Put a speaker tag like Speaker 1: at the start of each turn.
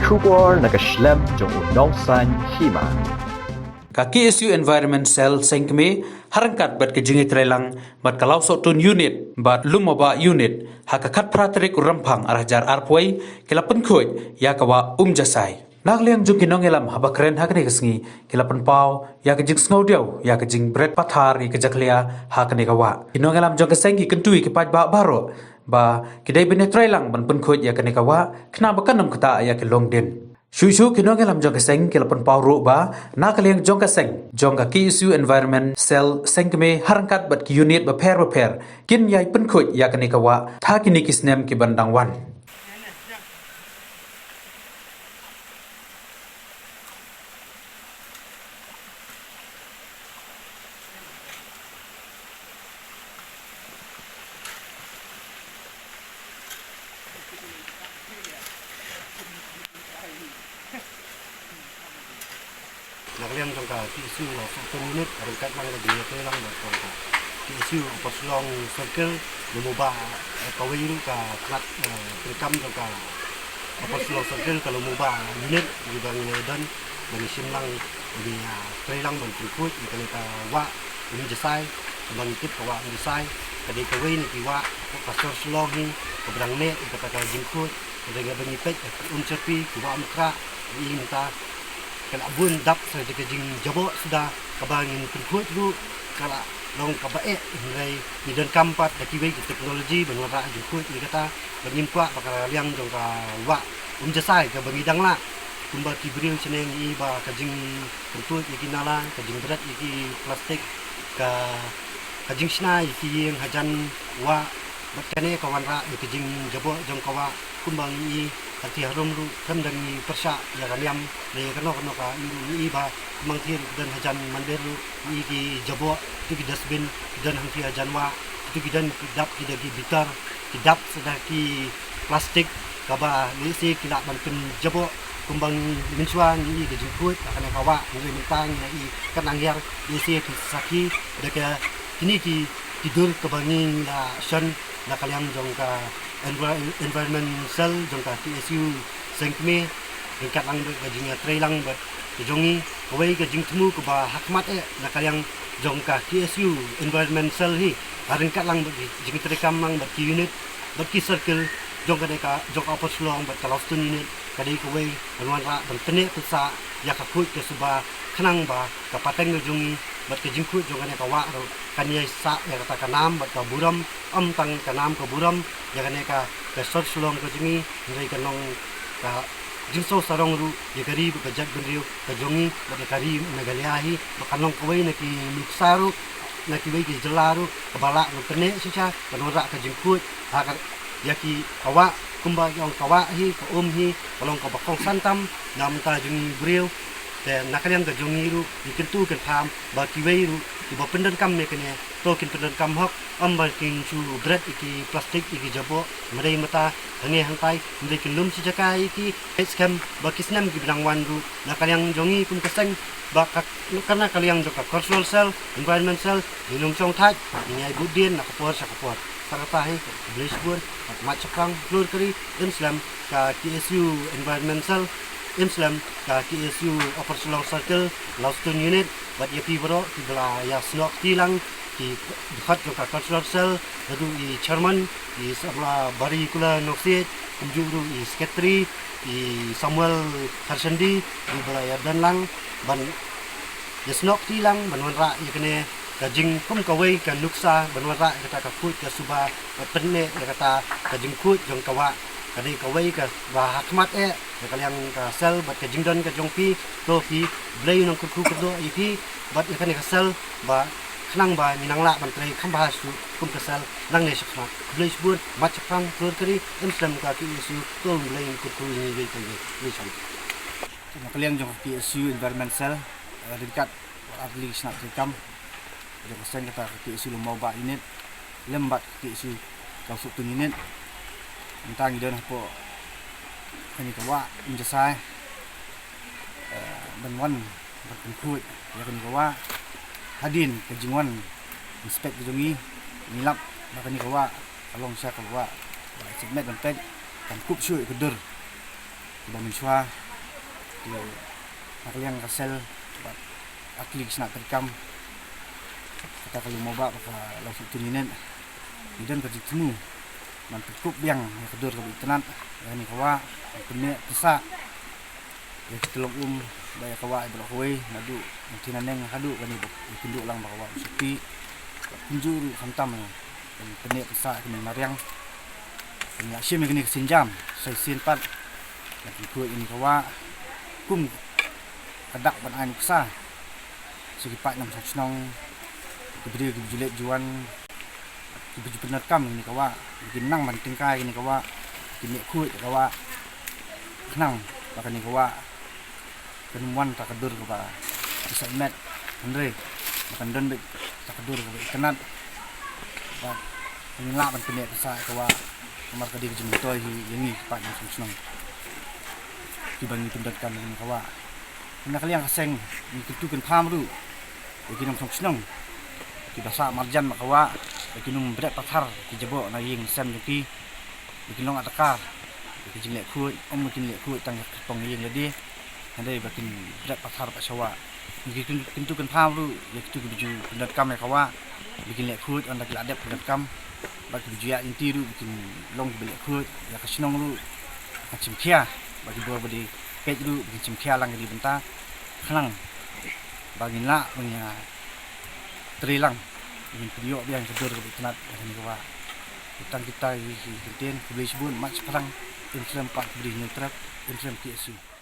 Speaker 1: Kubor nakaslem jong unongsan hima.
Speaker 2: Kaki isu environment cell sengkme harangkat bat kejingi trelang bat kalau sotun unit bat lumoba unit hakakat pratrik rampang arahjar arpoi kelapan khoi ya kawa jasai nagliang jung kinong elam habakren hakne kesngi kelapan pau ya kejing snowdiau ya kejing bread pathar i kejaklia hakne kawa kinong elam jong kesengi kentui ke paj ba baro ba kedai bene trelang ban pen khoi ya kene kawa kena bakanam kata ya ke longden Shushu kinong elam jong keseng kelapan pau ba nak liang jong keseng jong ki isu environment cell sengkme harangkat bat ki unit ba per kin yai pen khoi ya kane kawa tha kini kisnem ki bandang wan
Speaker 3: Nakaliang jangka isu satu minit ringkat lang di itu lang jangka isu perselong circle lumubah kawin itu ka klat rekam jangka perselong circle kalau lumubah minit di bang dan menisim lang di trelang bang ikut di kana wa ini jasai bang ikut wa jasai kadi kawin ki wa pastor selong ni kebrang net kata jingkut dengan bengipet uncerpi wa mukra ini ta kalau bun dap saya kejing jabok sudah kabangin perkut dulu kalau long kabae nilai dan kampat daki wei teknologi benwara jukut ni kata bernyimpa bakal liang dong ka wa jasai ka bangidang la kumba kibril ceneng i ba kejing perkut iki nala kejing berat iki plastik ka kejing sna iki yang hajan wa bakane kawan ra kejing jabok jong kawa kumbang i hati harum ru kan dan persa ya kaliam le kano ka i ba mangkir dan hajan manderu i ki jabo tu ki dasbin dan hangki hajan wa tu ki dan kidap ki dagi bitar kidap sedaki plastik kaba ni si kilak banten jabo kumbang minsuan i ke jukut akan kawa ngi mintang i kan angyar ni si ki saki deka kini ki tidur kebangin la shan la kaliam jong ka environment cell jongka TSU sengkme dekat lang gajing trelang bat jongi kawai gajing temu ke ba hakmat nak yang jongka TSU environment cell hi harengkat lang jing terekam lang bat unit bat ki circle jongka deka jongka pos long bat kalostun unit kadai kawai banwan ra ban tene tsa ya kakut ke suba khanang ba kapateng jongi bat ke jingkut jongka ne kawa ro kanyai sa ya kata kanam bat ka buram tang kanam ka buram ya ka sor sulong ko jingi ngai kanong ka jinso sarong ru ya gari ba jak bendriu ka jongi ba kari nagaliahi ba kanong kawai na ki miksaru na ki wei ki jelaru ka bala no tene sicha kanora ka jingkut ha ya ki kawa kumba yang kawa hi ka hi kalong ka bakong santam nam ta jingi briuแต่นักเรียนก็จงนี้รู้มีกันตู้กันพามบางทีไว้รู้ที่บอกเป็นเดินกำเนี่ยกันเนี่ยโตกินเป็นเดินกำฮอกบางกินชูเบรดอีกพลาสติกอีกจับบ่ไม่ได้มาตาทางเงี้ยทางไปไม่ได้กินลุ่มชิจกายอีกเอสแคมบางกิสแนมกินรางวัลรู้นักเรียนจงนี้คุณกระสังบางกันนักเรียนจงกับ cultural cell environment cell มีนุ่มจงทัดมีไงบุดเดียนนักปวดสักปวดสักตาให้บริสบูนมาจับครั้งฟลูร์กรีอิสลามกับ TSU environment cell Islam ka TSU Operational Circle Laustun Unit bat ya pibro ti bla ya snok tilang ti khat ka cultural cell ladu i chairman i sabla bari kula noksit kunjuru i secretary i Samuel Harsandi di bla ya danlang ban ya snok tilang banwan ra ya kene ka jing kum ka wei ka nuksa banwan ra kata ka kut ka suba penne kata ka jing kut jong kawa kadi kawai ka ba hakmat kaliang ka sel bat ka jingdan ka jongpi to pi blay nang ku do ipi bat ya kan ka sel ba khnang ba minangla ban trai khamba su kum ka sel nang ne sakna blay subur mat chapang tur kari inslam ka ki isu to blay ku ni be ka ni chan kaliang jong ki isu environment cell dekat atli snak kam jong sen kata ki isu mau ba unit lembat ki isu ka su unit tentang ide nak po kani kawa menjasai banwan berkumpul ya kani kawa hadin kejingwan inspek kejongi nilap kani kawa along sa kawa segmen bentek kan kup syui kedur
Speaker 4: Bamiswa di nakaliang kasel bat atlik snak terkam kata kalau mau bak ka langsung tuninen dan ka ditemu man cukup biang ya kedur ka internet ya ni kawa punya pesa ya tolong baya kawa ibro hoy nadu tinaneng hadu kan ibu tunduk lang bakawa sepi kunjuru hantam dan punya pesa kini mariang punya sim kini kesinjam sai sin pat lagi kuat ini kawa kum kadak ban ain pesa segi pak nam snong kebiri kejulet juan kebuju penerkam ini kawa bikin nang man tingkai ini kawa kini kuat kawa kenang bahkan ini kawa kenuan tak kedur kawa bisa met andre bahkan dan tak kedur kawa kenat bah ini lah man kini pesa kawa kamar kadi jemutoi yang ni pak nam snong dibangi pendatkan ini kawa nak liang kaseng dikutukan pam ru bagi nam snong di bahasa marjan makawa bagi num berat pathar di jebo na ying sem yuki bagi long atakar bagi jinglek kuit mungkin lek kuit tang tong ying jadi andai bagi berat pathar pak sawa bagi kuntukan pam ru ya kutu biju pendatkam kawa bagi lek kuit on dak ladep pendatkam bagi biju ya inti ru bagi long belek kuit ya kasnong ru macam kia bagi dua bodi pet dulu bagi cimkia lang di benta klang bagi nak punya terilang ingin video biang kedur ke tenat ini kawa hutang kita di Kenten beli sebut mak sekarang Instagram pak beri neutral Instagram KSU